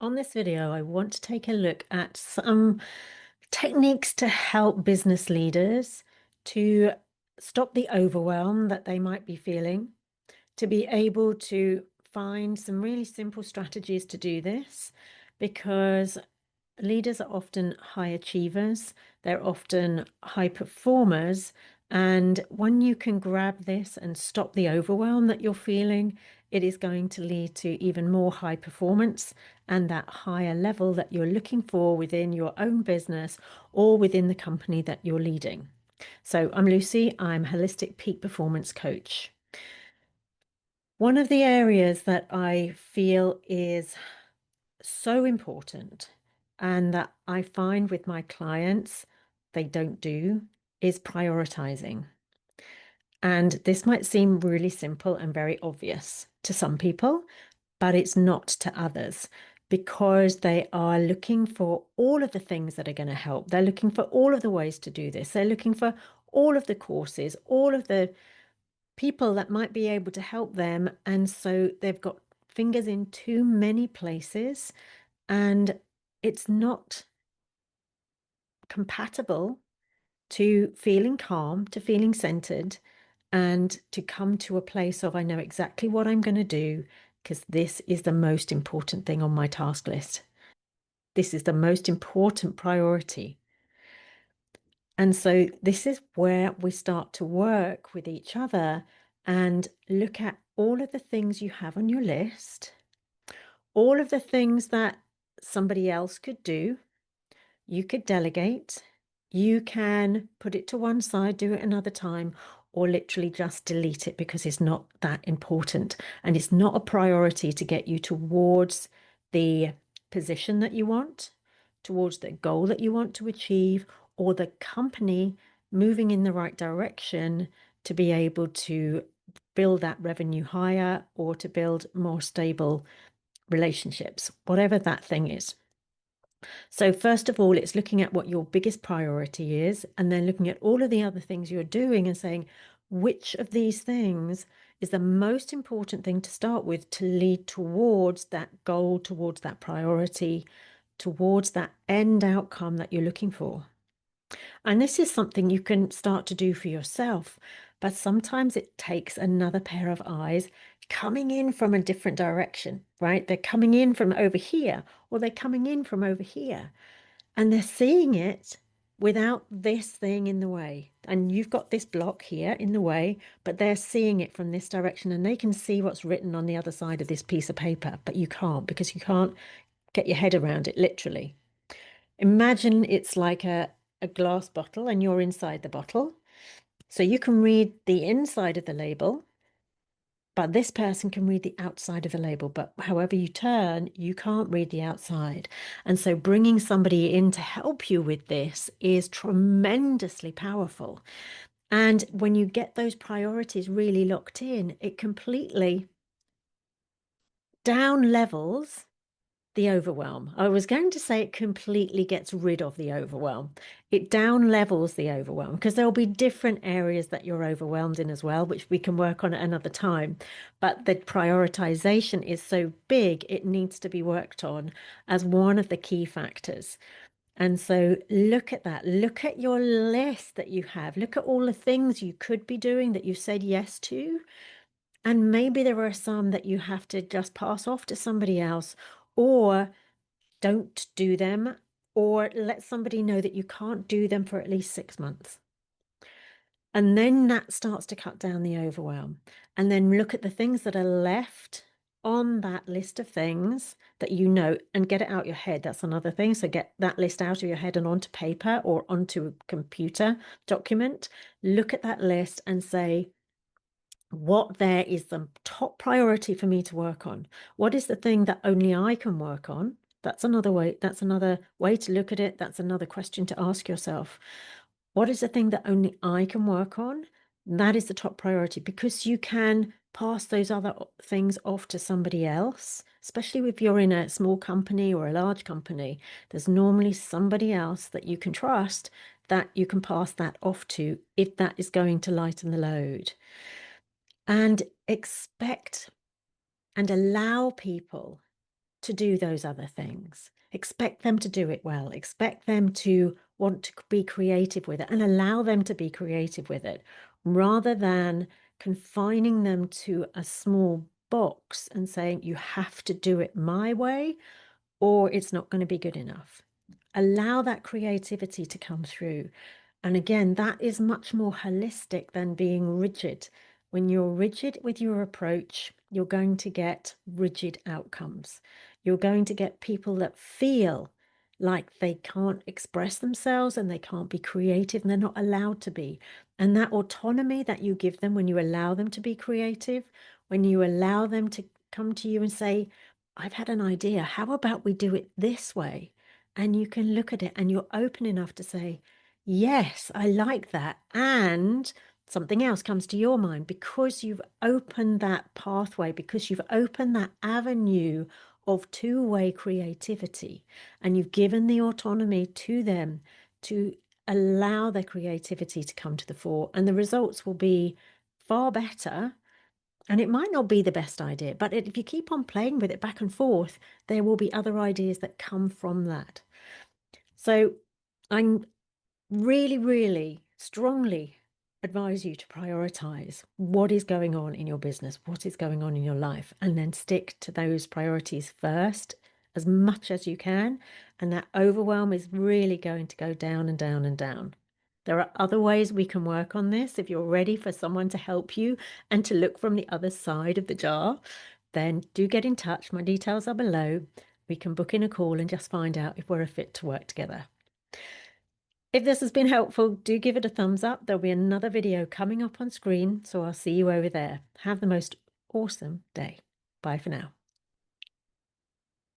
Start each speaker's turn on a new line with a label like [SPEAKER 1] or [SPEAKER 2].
[SPEAKER 1] On this video, I want to take a look at some techniques to help business leaders to stop the overwhelm that they might be feeling, to be able to find some really simple strategies to do this, because leaders are often high achievers, they're often high performers. And when you can grab this and stop the overwhelm that you're feeling, it is going to lead to even more high performance and that higher level that you're looking for within your own business or within the company that you're leading. So I'm Lucy, I'm Holistic Peak Performance Coach. One of the areas that I feel is so important and that I find with my clients they don't do is prioritizing. And this might seem really simple and very obvious to some people, but it's not to others because they are looking for all of the things that are going to help. They're looking for all of the ways to do this. They're looking for all of the courses, all of the people that might be able to help them. And so they've got fingers in too many places, and it's not compatible to feeling calm, to feeling centered, and to come to a place of, I know exactly what I'm going to do because this is the most important thing on my task list. This is the most important priority. And so this is where we start to work with each other and look at all of the things you have on your list, all of the things that somebody else could do. You could delegate, you can put it to one side, do it another time, or literally just delete it because it's not that important and it's not a priority to get you towards the position that you want, towards the goal that you want to achieve, or the company moving in the right direction to be able to build that revenue higher or to build more stable relationships, whatever that thing is. So first of all, it's looking at what your biggest priority is, and then looking at all of the other things you're doing and saying, which of these things is the most important thing to start with to lead towards that goal, towards that priority, towards that end outcome that you're looking for. And this is something you can start to do for yourself, but sometimes it takes another pair of eyes coming in from a different direction, right? They're coming in from over here, or they're coming in from over here, and they're seeing it without this thing in the way. And you've got this block here in the way, but they're seeing it from this direction and they can see what's written on the other side of this piece of paper, but you can't because you can't get your head around it literally. Imagine it's like a glass bottle and you're inside the bottle. So you can read the inside of the label, but this person can read the outside of the label. But however you turn, you can't read the outside. And so bringing somebody in to help you with this is tremendously powerful. And when you get those priorities really locked in, it completely down levels the overwhelm. I was going to say it completely gets rid of the overwhelm. It down levels the overwhelm because there'll be different areas that you're overwhelmed in as well, which we can work on at another time. But the prioritization is so big, it needs to be worked on as one of the key factors. And so look at that. Look at your list that you have. Look at all the things you could be doing that you said yes to. And maybe there are some that you have to just pass off to somebody else, or don't do them, or let somebody know that you can't do them for at least 6 months. And then that starts to cut down the overwhelm. And then look at the things that are left on that list of things that you know and get it out your head. That's another thing. So get that list out of your head and onto paper or onto a computer document. Look at that list and say, what there is the top priority for me to work on? What is the thing that only I can work on? That's another way. That's another way to look at it. That's another question to ask yourself. What is the thing that only I can work on? That is the top priority because you can pass those other things off to somebody else, especially if you're in a small company or a large company. There's normally somebody else that you can trust that you can pass that off to if that is going to lighten the load. And expect and allow people to do those other things. Expect them to do it well. Expect them to want to be creative with it and allow them to be creative with it rather than confining them to a small box and saying, you have to do it my way or it's not going to be good enough. Allow that creativity to come through. And again, that is much more holistic than being rigid. When you're rigid with your approach, you're going to get rigid outcomes. You're going to get people that feel like they can't express themselves and they can't be creative and they're not allowed to be. And that autonomy that you give them when you allow them to be creative, when you allow them to come to you and say, I've had an idea, how about we do it this way? And you can look at it and you're open enough to say, yes, I like that. And something else comes to your mind because you've opened that pathway, because you've opened that avenue of two-way creativity, and you've given the autonomy to them to allow their creativity to come to the fore. And the results will be far better. And it might not be the best idea, but if you keep on playing with it back and forth, there will be other ideas that come from that. So I'm really, really strongly advise you to prioritize what is going on in your business, what is going on in your life, and then stick to those priorities first as much as you can. And that overwhelm is really going to go down and down and down. There are other ways we can work on this. If you're ready for someone to help you and to look from the other side of the jar, then do get in touch. My details are below. We can book in a call and just find out if we're a fit to work together. If this has been helpful, do give it a thumbs up. There'll be another video coming up on screen, so I'll see you over there. Have the most awesome day. Bye for now.